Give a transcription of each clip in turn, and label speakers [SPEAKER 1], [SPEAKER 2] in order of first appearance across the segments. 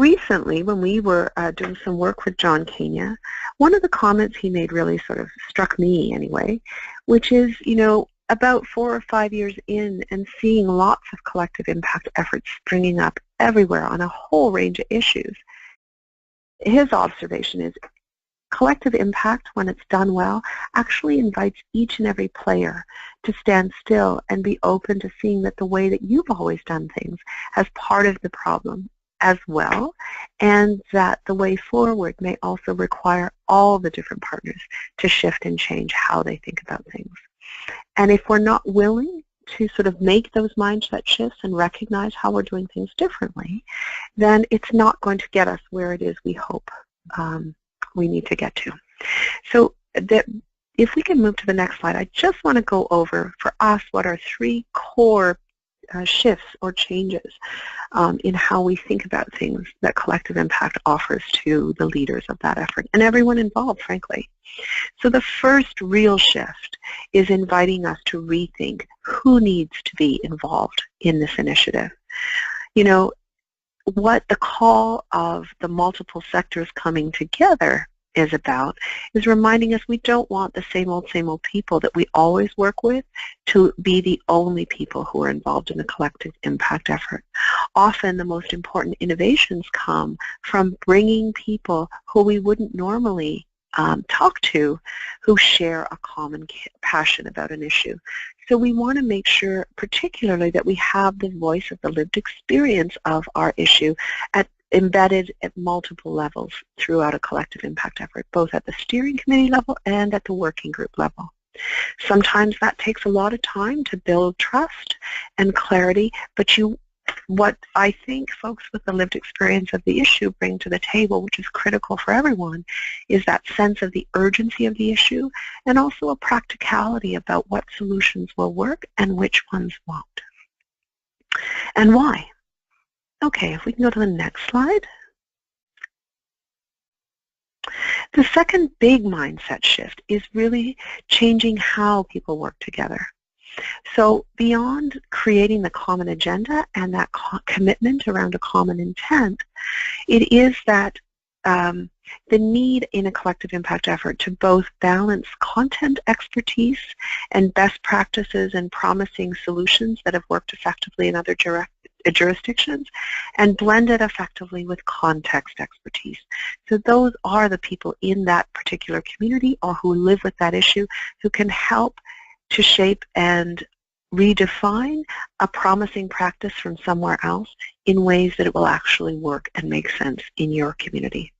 [SPEAKER 1] recently, when we were doing some work with John Kenya, one of the comments he made really sort of struck me anyway, which is, about 4 or 5 years in and seeing lots of collective impact efforts springing up everywhere on a whole range of issues. His observation is collective impact, when it's done well, actually invites each and every player to stand still and be open to seeing that the way that you've always done things has part of the problem as well, and that the way forward may also require all the different partners to shift and change how they think about things. And if we're not willing to sort of make those mindset shifts and recognize how we're doing things differently, then it's not going to get us where it is we hope we need to get to. So if we can move to the next slide, I just want to go over for us what are 3 core shifts or changes in how we think about things that collective impact offers to the leaders of that effort and everyone involved, frankly. So the first real shift is inviting us to rethink who needs to be involved in this initiative. What the call of the multiple sectors coming together is about is reminding us we don't want the same old people that we always work with to be the only people who are involved in the collective impact effort. Often the most important innovations come from bringing people who we wouldn't normally talk to, who share a common passion about an issue. So we want to make sure particularly that we have the voice of the lived experience of our issue embedded at multiple levels throughout a collective impact effort, both at the steering committee level and at the working group level. Sometimes that takes a lot of time to build trust and clarity, but what I think folks with the lived experience of the issue bring to the table, which is critical for everyone, is that sense of the urgency of the issue and also a practicality about what solutions will work and which ones won't. And why? Okay, if we can go to the next slide. The second big mindset shift is really changing how people work together. So beyond creating the common agenda and that commitment around a common intent, it is that the need in a collective impact effort to both balance content expertise and best practices and promising solutions that have worked effectively in other jurisdictions and blend it effectively with context expertise. So those are the people in that particular community or who live with that issue who can help to shape and redefine a promising practice from somewhere else in ways that it will actually work and make sense in your community.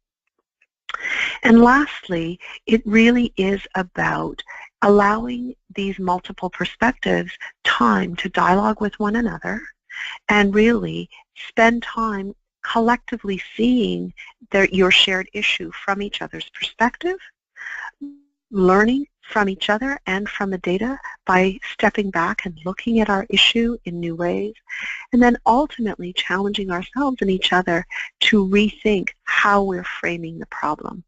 [SPEAKER 1] And lastly, it really is about allowing these multiple perspectives time to dialogue with one another and really spend time collectively seeing your shared issue from each other's perspective, learning from each other and from the data by stepping back and looking at our issue in new ways, and then ultimately challenging ourselves and each other to rethink how we're framing the problem.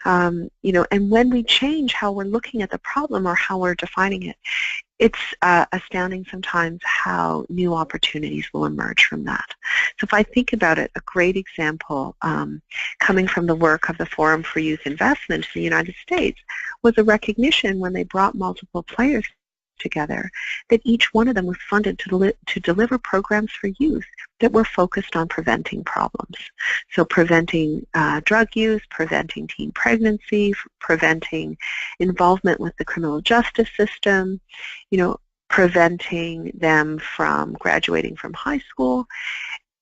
[SPEAKER 1] And when we change how we're looking at the problem or how we're defining it, it's astounding sometimes how new opportunities will emerge from that. So if I think about it, a great example coming from the work of the Forum for Youth Investment in the United States was a recognition when they brought multiple players together that each one of them was funded to deliver programs for youth that were focused on preventing problems. So preventing drug use, preventing teen pregnancy, preventing involvement with the criminal justice system, preventing them from graduating from high school.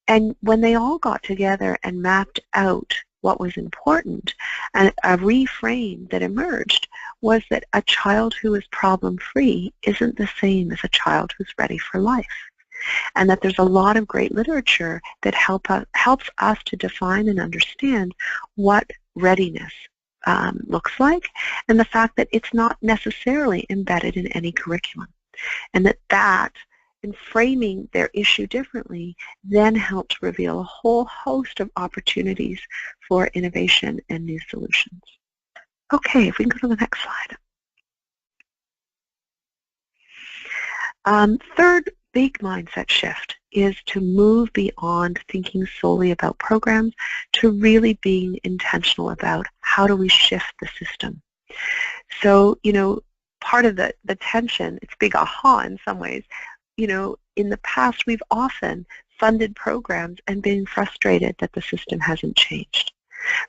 [SPEAKER 1] And when they all got together and mapped out what was important, and a reframe that emerged was that a child who is problem-free isn't the same as a child who's ready for life. And that there's a lot of great literature that helps us to define and understand what readiness looks like, and the fact that it's not necessarily embedded in any curriculum. And that in framing their issue differently then helped reveal a whole host of opportunities for innovation and new solutions. Okay, if we can go to the next slide. Third big mindset shift is to move beyond thinking solely about programs to really being intentional about how do we shift the system. So, part of the tension, it's big aha in some ways, in the past we've often funded programs and been frustrated that the system hasn't changed.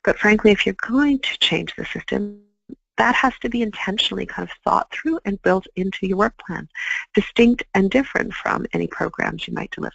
[SPEAKER 1] But frankly, if you're going to change the system, that has to be intentionally kind of thought through and built into your work plan, distinct and different from any programs you might deliver.